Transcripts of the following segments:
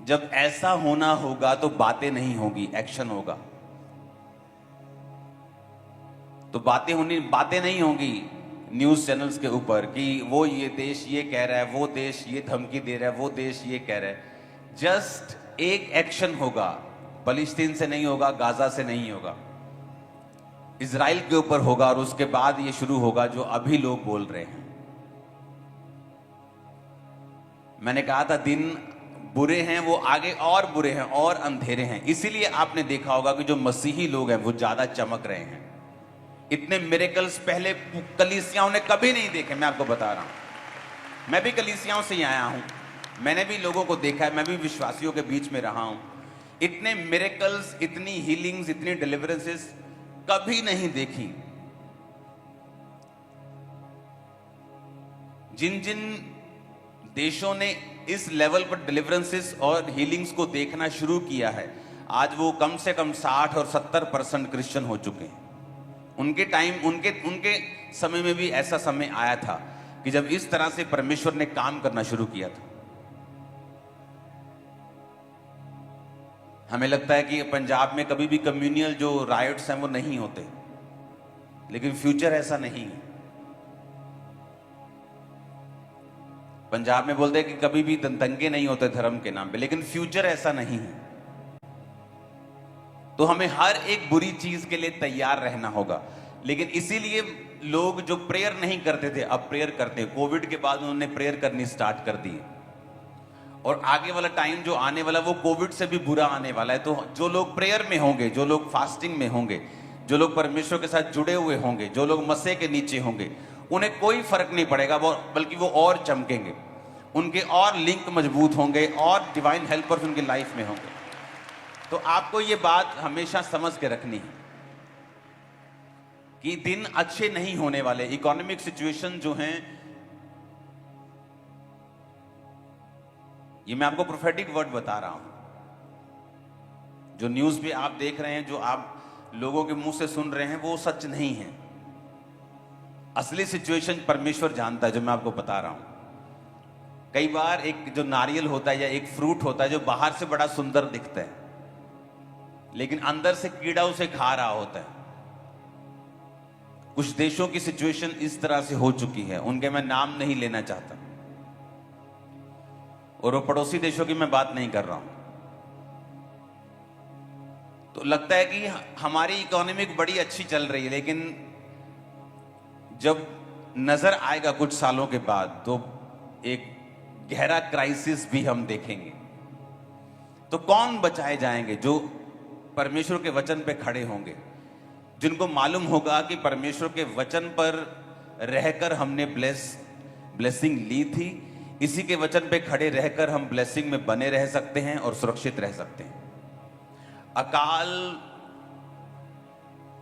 जब ऐसा होना होगा तो बातें नहीं होगी, एक्शन होगा। तो बातें नहीं होगी न्यूज चैनल्स के ऊपर कि वो ये देश ये कह रहा है, वो देश ये धमकी दे रहा है, वो देश ये कह रहा है। जस्ट एक एक्शन होगा, फलस्तीन से नहीं होगा, गाजा से नहीं होगा, इजराइल के ऊपर होगा, और उसके बाद ये शुरू होगा जो अभी लोग बोल रहे हैं। मैंने कहा था दिन बुरे हैं, वो आगे और बुरे हैं और अंधेरे हैं। इसीलिए आपने देखा होगा कि जो मसीही लोग हैं वो ज्यादा चमक रहे हैं। इतने मिरेकल्स पहले कलीसियाओं ने कभी नहीं देखे। मैं आपको बता रहा हूं, मैं भी कलीसियाओं से ही आया हूं, मैंने भी लोगों को देखा है, मैं भी विश्वासियों के बीच में रहा हूं। इतने मिरेकल्स, इतनी हीलिंग्स, इतनी डिलीवरेंसेस कभी नहीं देखी। जिन जिन देशों ने इस लेवल पर डिलीवरेंसेस और हीलिंग्स को देखना शुरू किया है, आज वो कम से कम 60 और 70% क्रिश्चियन हो चुके हैं। उनके टाइम, उनके समय में भी ऐसा समय आया था कि जब इस तरह से परमेश्वर ने काम करना शुरू किया था। हमें लगता है कि पंजाब में कभी भी कम्युनियल जो राइट्स हैं वो नहीं होते, लेकिन फ्यूचर ऐसा नहीं है। पंजाब में बोलते हैं कि कभी भी दंगे नहीं होते धर्म के नाम पे, लेकिन फ्यूचर ऐसा नहीं है। तो हमें हर एक बुरी चीज के लिए तैयार रहना होगा। लेकिन इसीलिए लोग जो प्रेयर नहीं करते थे अब प्रेयर करते हैं। कोविड के बाद उन्होंने प्रेयर करनी स्टार्ट कर दी, और आगे वाला टाइम जो आने वाला वो कोविड से भी बुरा आने वाला है। तो जो लोग प्रेयर में होंगे, जो लोग फास्टिंग में होंगे, जो लोग परमेश्वर के साथ जुड़े हुए होंगे, जो लोग मसीह के नीचे होंगे, उन्हें कोई फर्क नहीं पड़ेगा, बल्कि वो और चमकेंगे, उनके और लिंक मजबूत होंगे, और डिवाइन हेल्पर्स उनकी लाइफ में होंगे। तो आपको ये बात हमेशा समझ के रखनी है कि दिन अच्छे नहीं होने वाले। इकोनॉमिक सिचुएशन जो हैं, ये मैं आपको प्रोफेटिक वर्ड बता रहा हूं। जो न्यूज पे आप देख रहे हैं, जो आप लोगों के मुंह से सुन रहे हैं, वो सच नहीं है। असली सिचुएशन परमेश्वर जानता है, जो मैं आपको बता रहा हूं। कई बार एक जो नारियल होता है या एक फ्रूट होता है जो बाहर से बड़ा सुंदर दिखता है, लेकिन अंदर से कीड़ा उसे खा रहा होता है। कुछ देशों की सिचुएशन इस तरह से हो चुकी है, उनके मैं नाम नहीं लेना चाहता, और वो पड़ोसी देशों की मैं बात नहीं कर रहा हूं। तो लगता है कि हमारी इकोनॉमी बड़ी अच्छी चल रही है, लेकिन जब नजर आएगा कुछ सालों के बाद तो एक गहरा क्राइसिस भी हम देखेंगे। तो कौन बचाए जाएंगे? जो परमेश्वर के वचन पे खड़े होंगे, जिनको मालूम होगा कि परमेश्वर के वचन पर रहकर हमने ब्लेसिंग ली थी, इसी के वचन पे खड़े रहकर हम ब्लेसिंग में बने रह सकते हैं और सुरक्षित रह सकते हैं। अकाल,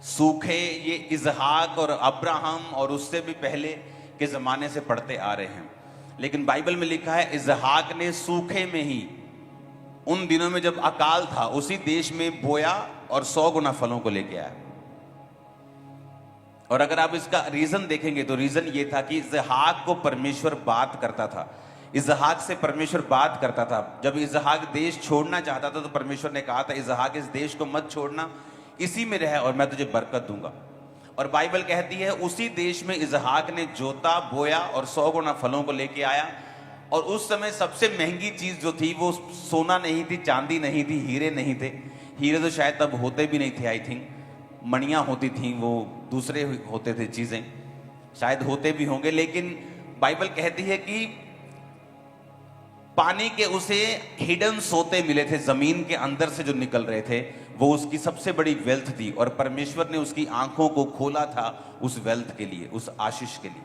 सूखे, ये इजहाक और अब्राहम और उससे भी पहले के जमाने से पढ़ते आ रहे हैं। लेकिन बाइबल में लिखा है इजहाक ने सूखे में ही, उन दिनों में जब अकाल था, उसी देश में बोया और 100 गुना फलों को लेके आया। और अगर आप इसका रीजन देखेंगे तो रीजन ये था कि इजहाक को परमेश्वर बात करता था, इजहाक से परमेश्वर बात करता था। जब इजहाक देश छोड़ना चाहता था तो परमेश्वर ने कहा था इजहाक इस देश को मत छोड़ना, इसी में रह और मैं तुझे बरकत दूंगा। और बाइबल कहती है उसी देश में इजहाक ने जोता, बोया और 100 गुना फलों को लेके आया। और उस समय सबसे महंगी चीज जो थी वो सोना नहीं थी, चांदी नहीं थी, हीरे नहीं थे। हीरे तो शायद तब होते भी नहीं थे, आई थिंक मणियां होती थी, वो दूसरे होते थे चीजें, शायद होते भी होंगे। लेकिन बाइबल कहती है कि पानी के उसे हिडन सोते मिले थे, जमीन के अंदर से जो निकल रहे थे, वो उसकी सबसे बड़ी वेल्थ थी। और परमेश्वर ने उसकी आंखों को खोला था उस वेल्थ के लिए, उस आशीष के लिए।